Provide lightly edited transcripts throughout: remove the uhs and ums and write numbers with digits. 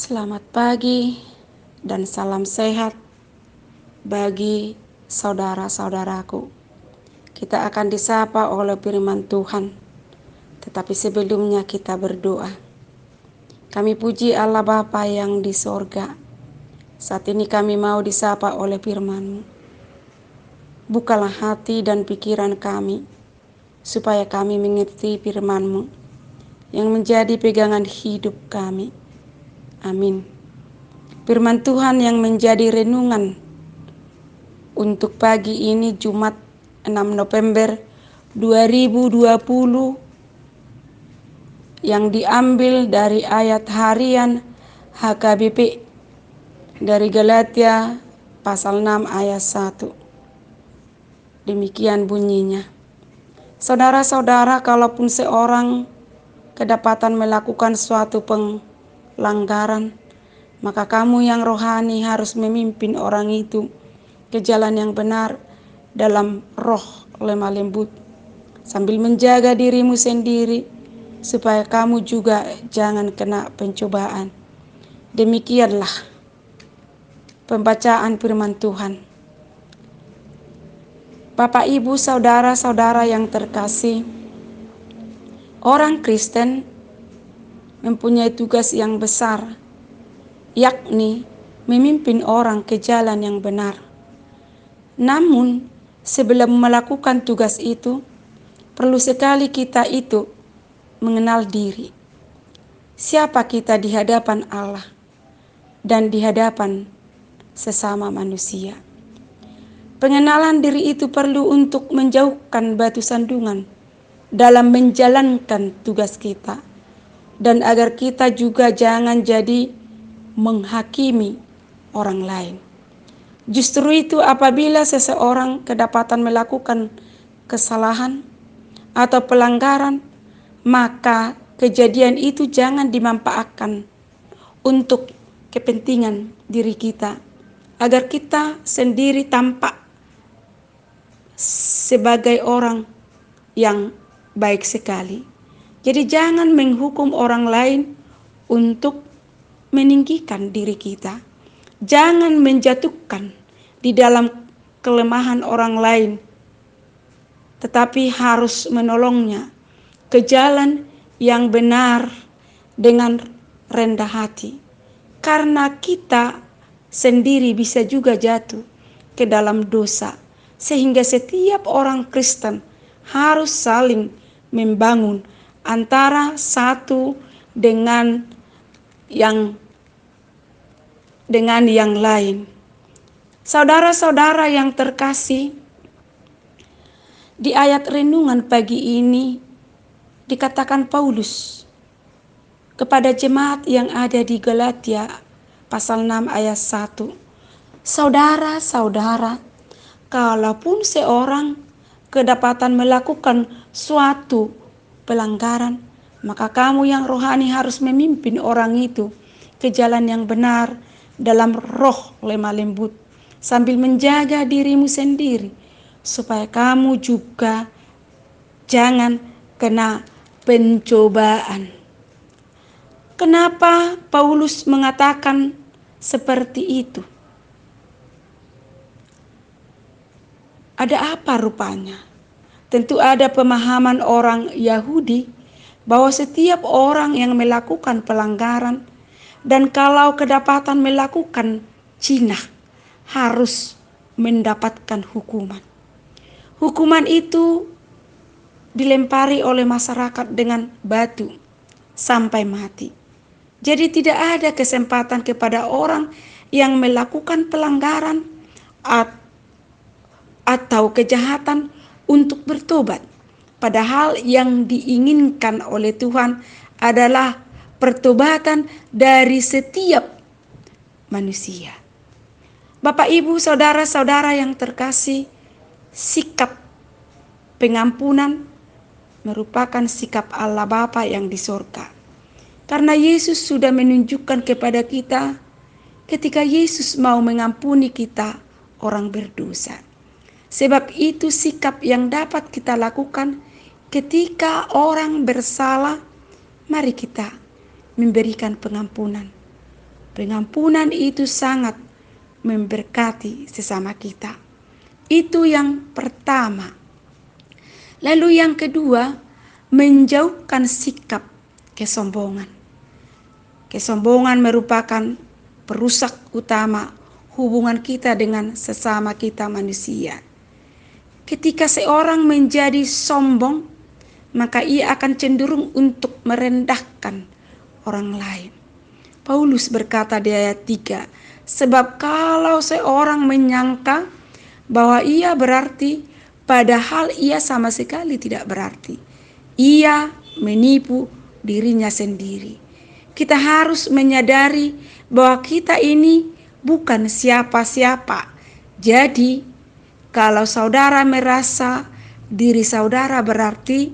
Selamat pagi dan salam sehat bagi saudara-saudaraku. Kita akan disapa oleh firman Tuhan, tetapi sebelumnya kita berdoa. Kami puji Allah Bapa yang di sorga. Saat ini kami mau disapa oleh firman-Mu. Bukalah hati dan pikiran kami, supaya kami mengerti firman-Mu yang menjadi pegangan hidup kami. Amin. Firman Tuhan yang menjadi renungan untuk pagi ini Jumat 6 November 2020 yang diambil dari ayat harian HKBP dari Galatia pasal 6 ayat 1. Demikian bunyinya. Saudara-saudara, kalaupun seorang kedapatan melakukan suatu pelanggaran, maka kamu yang rohani harus memimpin orang itu ke jalan yang benar dalam roh lemah lembut, sambil menjaga dirimu sendiri supaya kamu juga jangan kena pencobaan. Demikianlah pembacaan firman Tuhan. Bapak, Ibu, saudara-saudara yang terkasih, orang Kristen mempunyai tugas yang besar, yakni memimpin orang ke jalan yang benar. Namun, sebelum melakukan tugas itu, perlu sekali kita itu mengenal diri. Siapa kita di hadapan Allah dan di hadapan sesama manusia. Pengenalan diri itu perlu untuk menjauhkan batu sandungan dalam menjalankan tugas kita, dan agar kita juga jangan jadi menghakimi orang lain. Justru itu, apabila seseorang kedapatan melakukan kesalahan atau pelanggaran, maka kejadian itu jangan dimanfaatkan untuk kepentingan diri kita, agar kita sendiri tampak sebagai orang yang baik sekali. Jadi jangan menghukum orang lain untuk meninggikan diri kita. Jangan menjatuhkan di dalam kelemahan orang lain, tetapi harus menolongnya ke jalan yang benar dengan rendah hati. Karena kita sendiri bisa juga jatuh ke dalam dosa, sehingga setiap orang Kristen harus saling membangun antara satu dengan yang lain. Saudara-saudara yang terkasih, di ayat renungan pagi ini dikatakan Paulus kepada jemaat yang ada di Galatia pasal 6 ayat 1. Saudara-saudara, kalaupun seorang kedapatan melakukan suatu pelanggaran, maka kamu yang rohani harus memimpin orang itu ke jalan yang benar dalam roh lemah lembut, sambil menjaga dirimu sendiri supaya kamu juga jangan kena pencobaan. Kenapa Paulus mengatakan seperti itu? Ada apa rupanya? Tentu ada pemahaman orang Yahudi bahwa setiap orang yang melakukan pelanggaran dan kalau kedapatan melakukan zina harus mendapatkan hukuman. Hukuman itu dilempari oleh masyarakat dengan batu sampai mati. Jadi tidak ada kesempatan kepada orang yang melakukan pelanggaran atau kejahatan untuk bertobat. Padahal yang diinginkan oleh Tuhan adalah pertobatan dari setiap manusia. Bapak, Ibu, saudara-saudara yang terkasih, sikap pengampunan merupakan sikap Allah Bapa yang di sorga. Karena Yesus sudah menunjukkan kepada kita ketika Yesus mau mengampuni kita orang berdosa. Sebab itu sikap yang dapat kita lakukan ketika orang bersalah, mari kita memberikan pengampunan Pengampunan itu sangat memberkati sesama kita. Itu yang pertama. Lalu yang kedua, menjauhkan sikap kesombongan. Kesombongan merupakan perusak utama hubungan kita dengan sesama kita manusia. Ketika seorang menjadi sombong, maka ia akan cenderung untuk merendahkan orang lain. Paulus berkata di ayat 3, sebab kalau seorang menyangka bahwa ia berarti, padahal ia sama sekali tidak berarti, ia menipu dirinya sendiri. Kita harus menyadari bahwa kita ini bukan siapa-siapa. Jadi, kalau saudara merasa diri saudara berarti,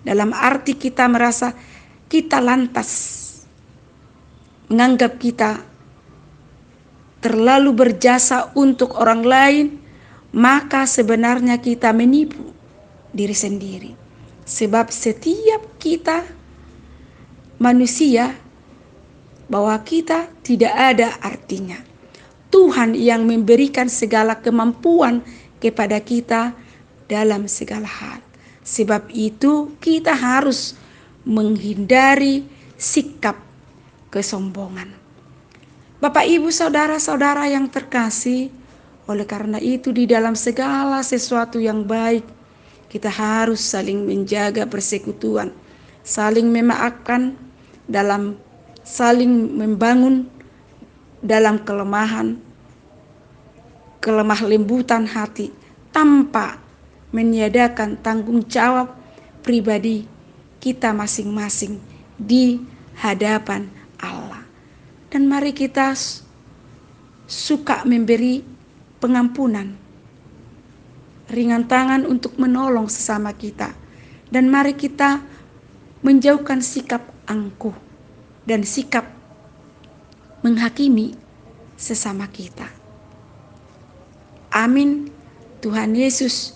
dalam arti kita merasa kita lantas menganggap kita terlalu berjasa untuk orang lain, maka sebenarnya kita menipu diri sendiri. Sebab setiap kita manusia, bahwa kita tidak ada artinya. Tuhan yang memberikan segala kemampuan kepada kita dalam segala hal. Sebab itu kita harus menghindari sikap kesombongan. Bapak, Ibu, saudara-saudara yang terkasih, oleh karena itu di dalam segala sesuatu yang baik, kita harus saling menjaga persekutuan, saling memaafkan, saling membangun dalam kelemah lembutan hati, tanpa meniadakan tanggung jawab pribadi kita masing-masing di hadapan Allah. Dan mari kita suka memberi pengampunan, ringan tangan untuk menolong sesama kita. Dan mari kita menjauhkan sikap angkuh dan sikap menghakimi sesama kita. Amin. Tuhan Yesus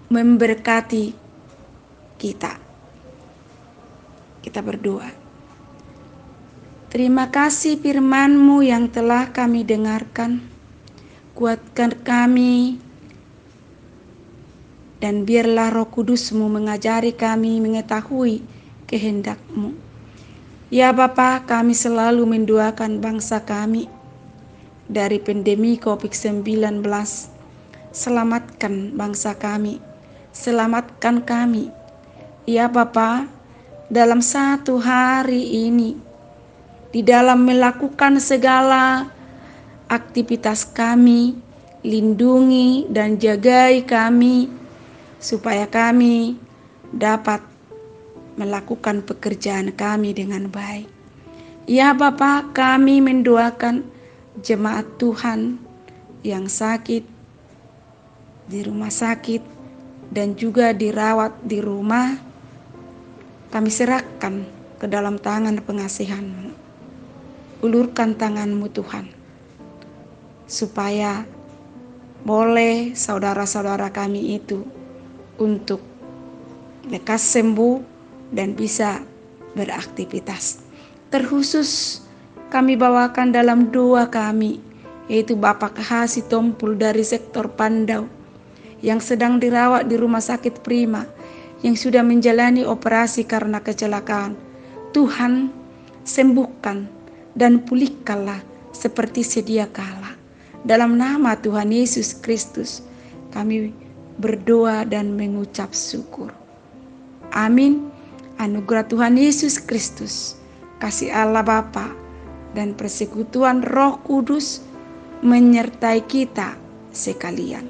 memberkati kita. Kita berdoa. Terima kasih firman-Mu yang telah kami dengarkan. Kuatkan kami, dan biarlah Roh Kudus-Mu mengajari kami mengetahui kehendak-Mu. Ya Bapa, kami selalu mendoakan bangsa kami dari pandemi COVID-19. Selamatkan bangsa kami, selamatkan kami. Ya Bapa, dalam satu hari ini, di dalam melakukan segala aktivitas kami, lindungi dan jagai kami, supaya kami dapat melakukan pekerjaan kami dengan baik. Ya Bapa, kami mendoakan jemaat Tuhan yang sakit di rumah sakit dan juga dirawat di rumah. Kami serahkan ke dalam tangan pengasihan-Mu. Ulurkan tangan-Mu Tuhan, supaya boleh saudara-saudara kami itu untuk lekas sembuh dan bisa beraktivitas. Terkhusus kami bawakan dalam doa kami, yaitu Bapak Hasi Tompul dari sektor Pandau, yang sedang dirawat di rumah sakit Prima, yang sudah menjalani operasi karena kecelakaan. Tuhan, sembuhkan dan pulihkanlah seperti sedia kala. Dalam nama Tuhan Yesus Kristus, kami berdoa dan mengucap syukur. Amin. Anugerah Tuhan Yesus Kristus, kasih Allah Bapa, dan persekutuan Roh Kudus menyertai kita sekalian.